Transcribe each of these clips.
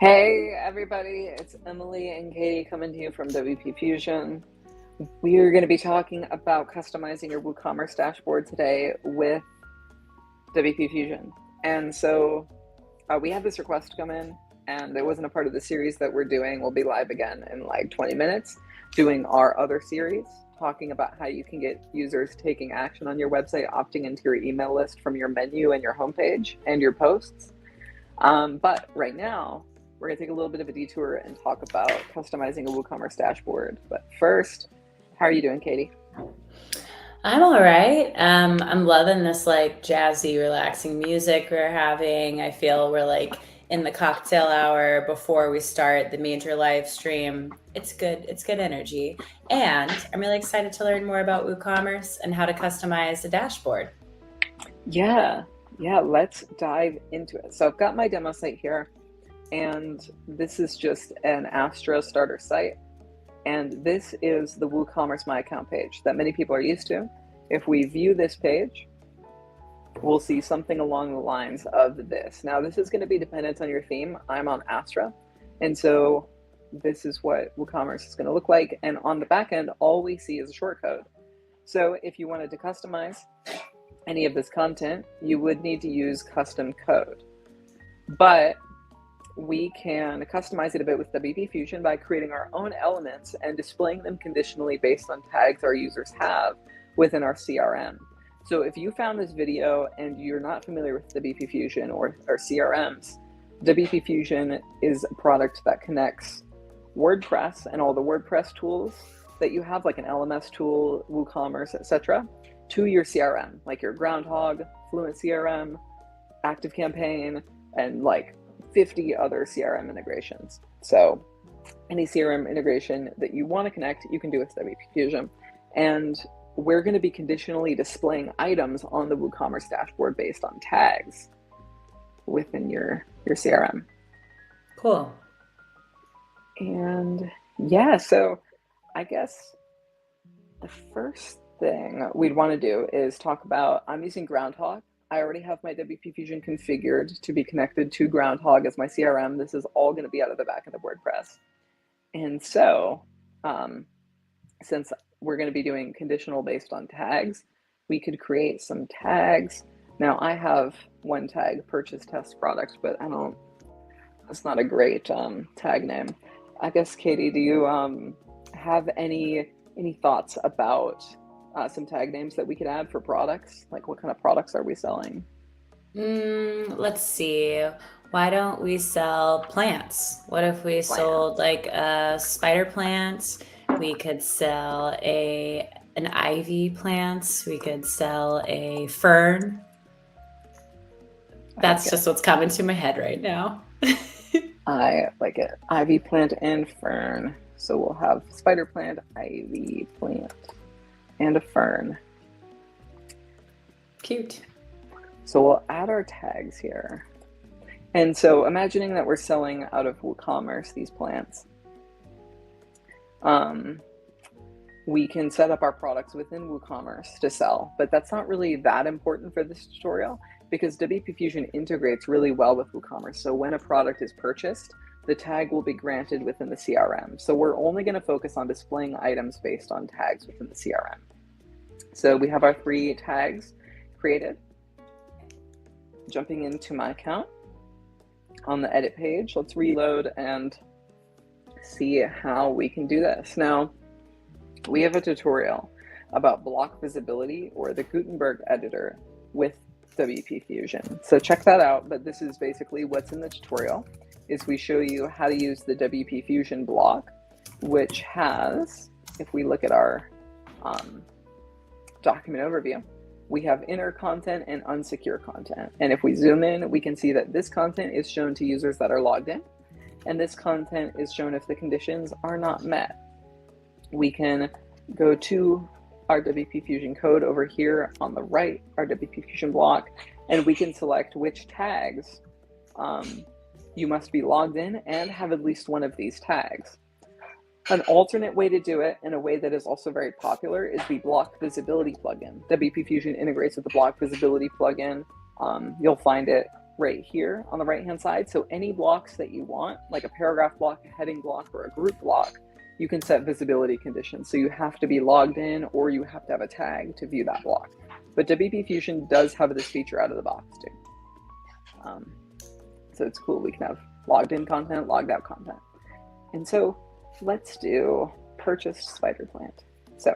Hey everybody, it's Emily and Katy coming to you from WP Fusion. We are going to be talking about customizing your WooCommerce dashboard today with WP Fusion. And so we had this request come in, and it wasn't a part of the series that we're doing. We'll be live again in like 20 minutes doing our other series, talking about how you can get users taking action on your website, opting into your email list from your menu and your homepage and your posts. But right now, we're going to take a little bit of a detour and talk about customizing a WooCommerce dashboard. But first, how are you doing, Katy? I'm all right. I'm loving this like jazzy, relaxing music we're having. I feel we're like in the cocktail hour before we start the major live stream. It's good. It's good energy. And I'm really excited to learn more about WooCommerce and how to customize a dashboard. Yeah, let's dive into it. So I've got my demo site here, and this is just an Astra starter site. And this is the WooCommerce My Account page that many people are used to. If we view this page, we'll see something along the lines of this. Now, this is going to be dependent on your theme. I'm on Astra, and so this is what WooCommerce is going to look like. And on the back end, all we see is a shortcode. So if you wanted to customize any of this content, you would need to use custom code. But we can customize it a bit with WP Fusion by creating our own elements and displaying them conditionally based on tags our users have within our CRM. So if you found this video and you're not familiar with WP Fusion or CRMs, WP Fusion is a product that connects WordPress and all the WordPress tools that you have, like an LMS tool, WooCommerce, etc., to your CRM, like your Groundhog, Fluent CRM, ActiveCampaign, and like 50 other CRM integrations. So any CRM integration that you want to connect, you can do with WP Fusion. And we're going to be conditionally displaying items on the WooCommerce dashboard based on tags within your CRM. Cool. And yeah, so I guess the first thing we'd want to do is talk about, I'm using Groundhog. I already have my WP Fusion configured to be connected to Groundhog as my CRM. This is all going to be out of the back end of WordPress. And so, since we're going to be doing conditional based on tags, we could create some tags. Now, I have one tag, purchase test product, but that's not a great tag name. I guess, Katy, do you have any thoughts about some tag names that we could add for products? Like, what kind of products are we selling? Let's see. Why don't we sell plants? What if we sold Plants. like a spider plant? We could sell an ivy plant. We could sell a fern. That's Okay. just what's coming to my head right now. I like it. Ivy plant and fern. So we'll have spider plant, ivy plant, and a fern. Cute. So we'll add our tags here. And so imagining that we're selling out of WooCommerce these plants, we can set up our products within WooCommerce to sell, but that's not really that important for this tutorial because WP Fusion integrates really well with WooCommerce. So when a product is purchased, the tag will be granted within the CRM. So we're only going to focus on displaying items based on tags within the CRM. So we have our 3 tags created. Jumping into my account on the edit page, let's reload and see how we can do this. Now, we have a tutorial about block visibility or the Gutenberg editor with WP Fusion. So check that out, but this is basically what's in the tutorial is we show you how to use the WP Fusion block, which has, if we look at our document overview, we have inner content and unsecure content. And if we zoom in, we can see that this content is shown to users that are logged in, and this content is shown if the conditions are not met. We can go to our WP Fusion code over here on the right, our WP Fusion block, and we can select which tags you must be logged in and have at least one of these tags. An alternate way to do it, in a way that is also very popular, is the block visibility plugin. WP Fusion integrates with the block visibility plugin. You'll find it right here on the right-hand side. So any blocks that you want, like a paragraph block, a heading block, or a group block, you can set visibility conditions. So you have to be logged in or you have to have a tag to view that block. But WP Fusion does have this feature out of the box too. So it's cool. We can have logged in content, logged out content. And so let's do purchased spider plant. So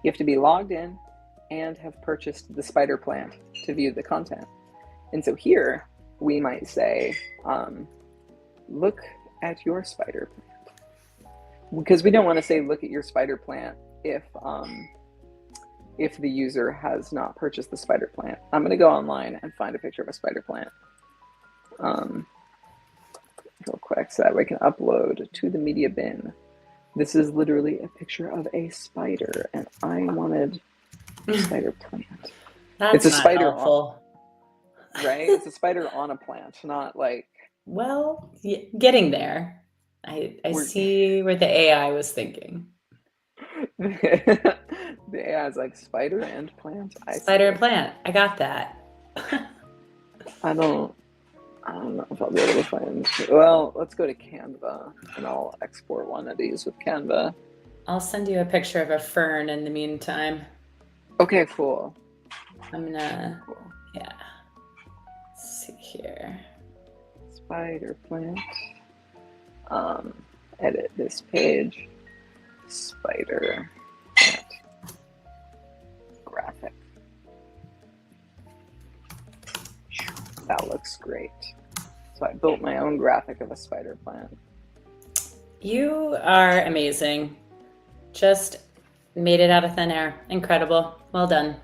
you have to be logged in and have purchased the spider plant to view the content. And so here we might say, look at your spider plant. Because we don't want to say, look at your spider plant if the user has not purchased the spider plant. I'm going to go online and find a picture of a spider plant real quick so that we can upload to the media bin. This is literally a picture of a spider, and I wanted a spider plant. That's it's a spider helpful. Right? It's a spider on a plant, not like... Well, getting there. I see where the AI was thinking. The AI is like spider and plant. Spider and plant. I got that. I don't know if I'll be able to find... Well, let's go to Canva, and I'll export one of these with Canva. I'll send you a picture of a fern in the meantime. Okay, cool. I'm gonna... Cool. Yeah. Let's see here. Spider plant. Edit this page. Spider plant. Graphic. That looks great. So I built my own graphic of a spider plant. You are amazing. Just made it out of thin air. Incredible. Well done.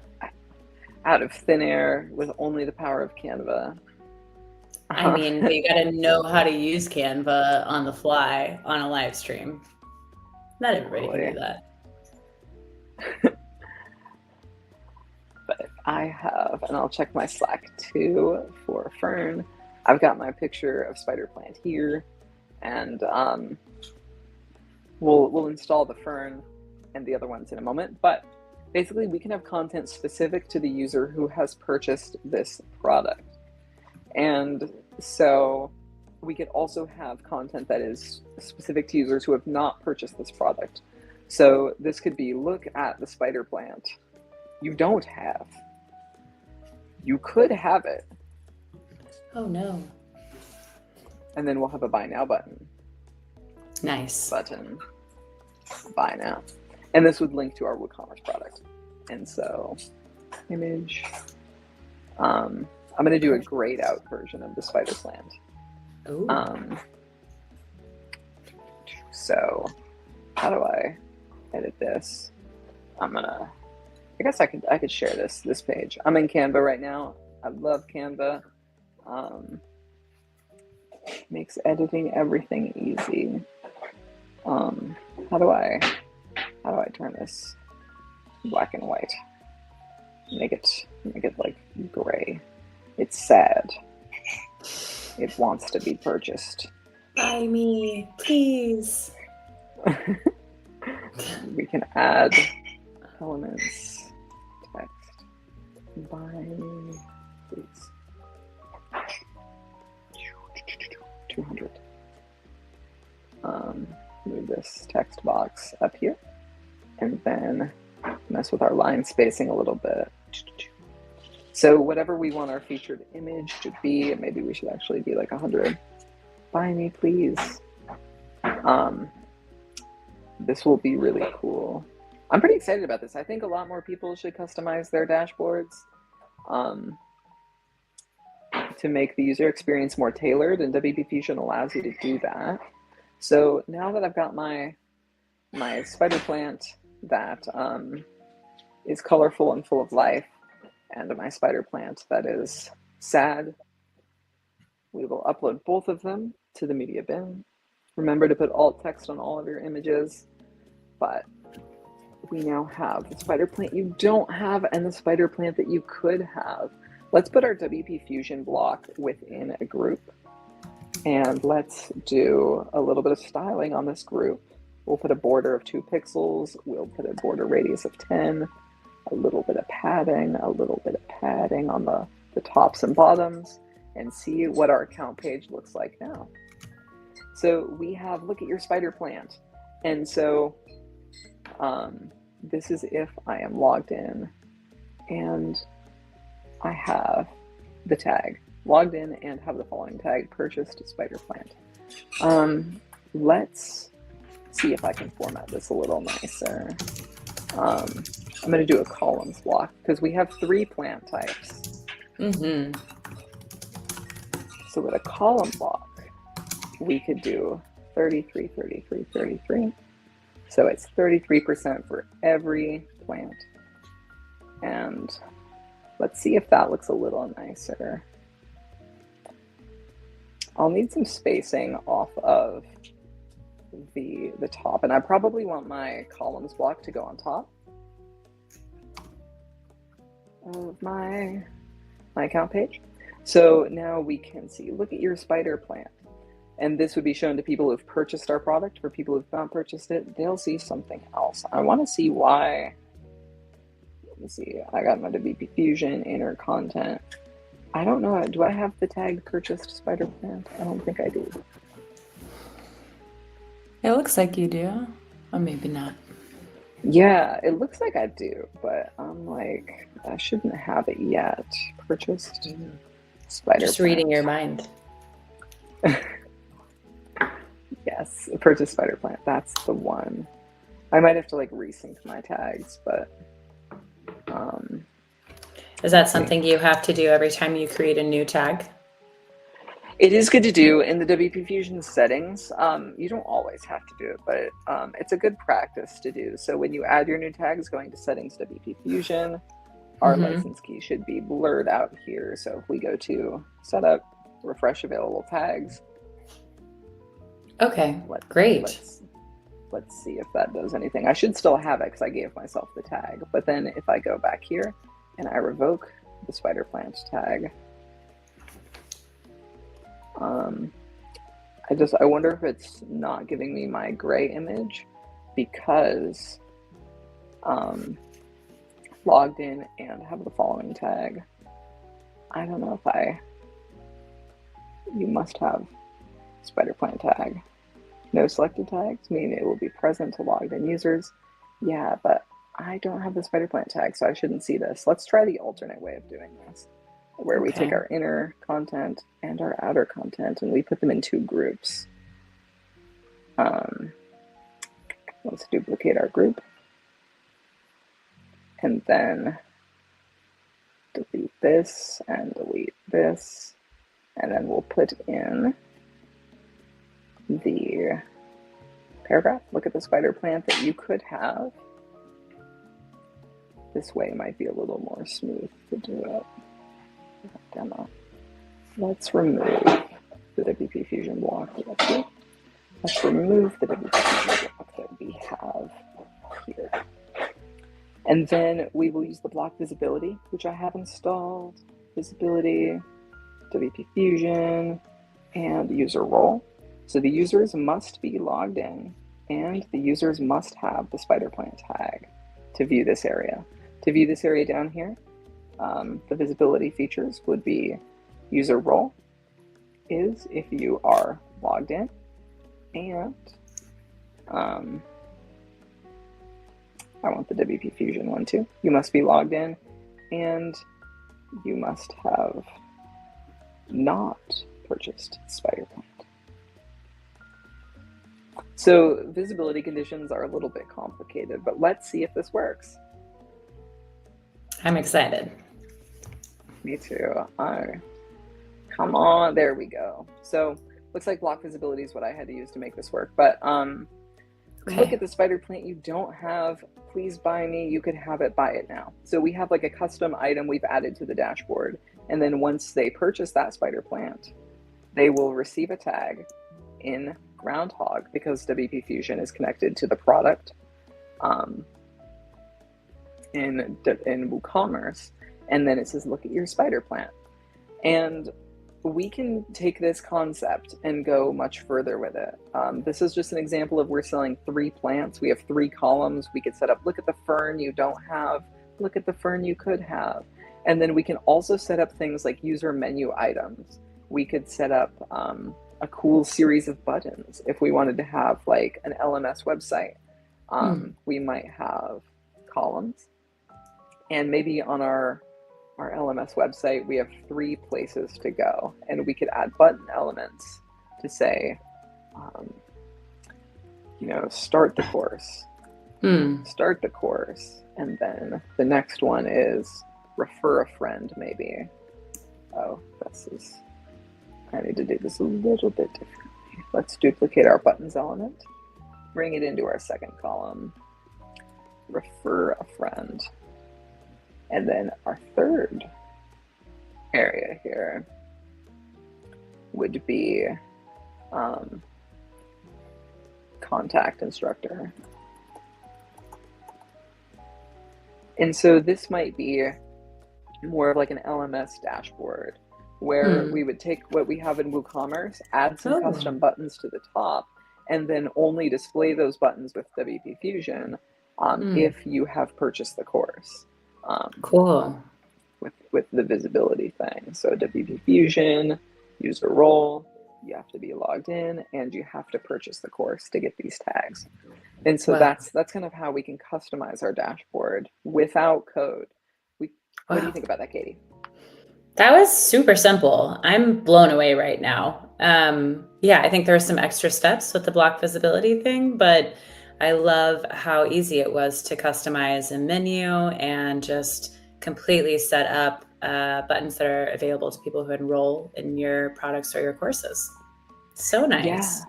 Out of thin air with only the power of Canva. I mean, you got to know how to use Canva on the fly on a live stream. Not everybody can do that. But I have, and I'll check my Slack too for Fern. I've got my picture of spider plant here, and we'll install the Fern and the other ones in a moment. But basically, we can have content specific to the user who has purchased this product. And so we could also have content that is specific to users who have not purchased this product. So this could be, look at the spider plant you don't have. You could have it. Oh no. And then we'll have a buy now button. Nice. Button. Buy now. And this would link to our WooCommerce product. And so, image. I'm going to do a grayed out version of the spider plant. Ooh. So how do I edit this? I guess I could share this page. I'm in Canva right now. I love Canva. Makes editing everything easy. How do I turn this black and white? Make it like gray. It's sad. It wants to be purchased. Buy me, please. We can add elements, text, buy me, please. 200. Move this text box up here, and then mess with our line spacing a little bit. So whatever we want our featured image to be, and maybe we should actually be like 100. Buy me, please. This will be really cool. I'm pretty excited about this. I think a lot more people should customize their dashboards to make the user experience more tailored, and WP Fusion allows you to do that. So now that I've got my spider plant that is colorful and full of life, and my spider plant that is sad, we will upload both of them to the media bin. Remember to put alt text on all of your images, but we now have the spider plant you don't have and the spider plant that you could have. Let's put our WP Fusion block within a group, and let's do a little bit of styling on this group. We'll put a border of 2 pixels. We'll put a border radius of 10, a little bit of padding on the tops and bottoms, and see what our account page looks like now. So we have, look at your spider plant. And so this is if I am logged in and I have the tag, logged in and have the following tag, purchased spider plant. Let's see if I can format this a little nicer. I'm going to do a columns block because we have 3 plant types. Mm-hmm. So with a column block, we could do 33, 33, 33. So it's 33% for every plant. And let's see if that looks a little nicer. I'll need some spacing off of the top, and I probably want my columns block to go on top of my account page. So now we can see, look at your spider plant. And this would be shown to people who've purchased our product. For people who've not purchased it, they'll see something else. I want to see why. Let me see. I got my WP Fusion inner content. I don't know. Do I have the tag purchased spider plant? I don't think I do. It looks like you do, or maybe not. Yeah, it looks like I do, but I'm like, I shouldn't have it yet. Purchased spider Just plant. reading your mind. Yes, purchased spider plant. That's the one. I might have to like resync my tags, but is that something you have to do every time you create a new tag? it is good to do in the WP Fusion settings. You don't always have to do it, but it's a good practice to do. So when you add your new tags, going to settings, WP Fusion, our license key should be blurred out here. So if we go to setup, refresh available tags. Okay, great. Let's see if that does anything. I should still have it because I gave myself the tag. But then if I go back here and I revoke the spider plant tag, I wonder if it's not giving me my gray image because logged in and have the following tag. I don't know if you must have spider plant tag. No selected tags mean it will be present to logged in users. Yeah, but I don't have the spider plant tag, so I shouldn't see this. Let's try the alternate way of doing this, where we take our inner content and our outer content and we put them in 2 groups. Let's duplicate our group and then delete this and delete this, and then we'll put in the paragraph. Look at the spider plant that you could have. This way might be a little more smooth to do it. Demo. Let's remove the WP Fusion block. Let's remove the WP Fusion block that we have here. And then we will use the block visibility, which I have installed. Visibility, WP Fusion, and user role. So the users must be logged in and the users must have the spider plant tag to view this area. To view this area down here, the visibility features would be user role is if you are logged in, and I want the WP Fusion one too. You must be logged in and you must have not purchased spider plant. So visibility conditions are a little bit complicated, but let's see if this works. I'm excited. Me too. Come on, there we go. So looks like block visibility is what I had to use to make this work. But look at the spider plant you don't have. Please buy me. You could have it, buy it now. So we have like a custom item we've added to the dashboard. And then once they purchase that spider plant, they will receive a tag in Groundhog because WP Fusion is connected to the product in WooCommerce. And then it says, look at your spider plant. And we can take this concept and go much further with it. This is just an example of we're selling 3 plants. We have 3 columns. We could set up, look at the fern you don't have, look at the fern you could have. And then we can also set up things like user menu items. We could set up a cool series of buttons if we wanted to have like an LMS website. We might have columns, and maybe on our LMS website, we have 3 places to go, and we could add button elements to say, start the course, start the course. And then the next one is refer a friend, maybe. Oh, I need to do this a little bit differently. Let's duplicate our buttons element, bring it into our second column, refer a friend. And then our third area here would be contact instructor. And so this might be more of like an LMS dashboard where we would take what we have in WooCommerce, add some custom buttons to the top, and then only display those buttons with WP Fusion if you have purchased the course. Cool. With the visibility thing. So WP Fusion, user role, you have to be logged in, and you have to purchase the course to get these tags. And so that's kind of how we can customize our dashboard without code. What do you think about that, Katie? That was super simple. I'm blown away right now. I think there are some extra steps with the block visibility thing, but I love how easy it was to customize a menu and just completely set up buttons that are available to people who enroll in your products or your courses. So nice. Yeah.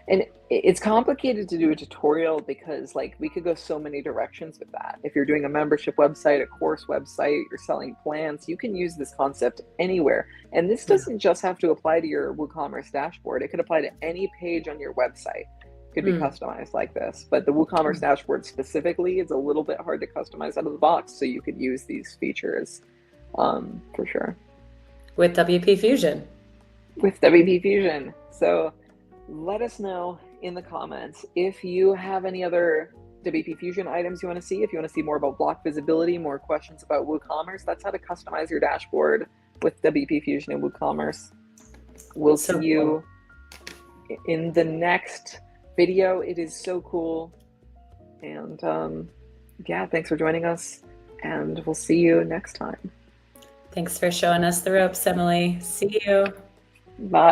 And it's complicated to do a tutorial because like we could go so many directions with that. If you're doing a membership website, a course website, you're selling plans, you can use this concept anywhere. And this doesn't just have to apply to your WooCommerce dashboard. It could apply to any page on your website. Could be customized like this, but the WooCommerce dashboard specifically is a little bit hard to customize out of the box, so you could use these features for sure. With WP Fusion. With WP Fusion. So let us know in the comments if you have any other WP Fusion items you want to see. If you want to see more about block visibility, more questions about WooCommerce, that's how to customize your dashboard with WP Fusion and WooCommerce. We'll see you in the next video. It is so cool. And thanks for joining us, and we'll see you next time. Thanks for showing us the ropes, Emily. See you. Bye.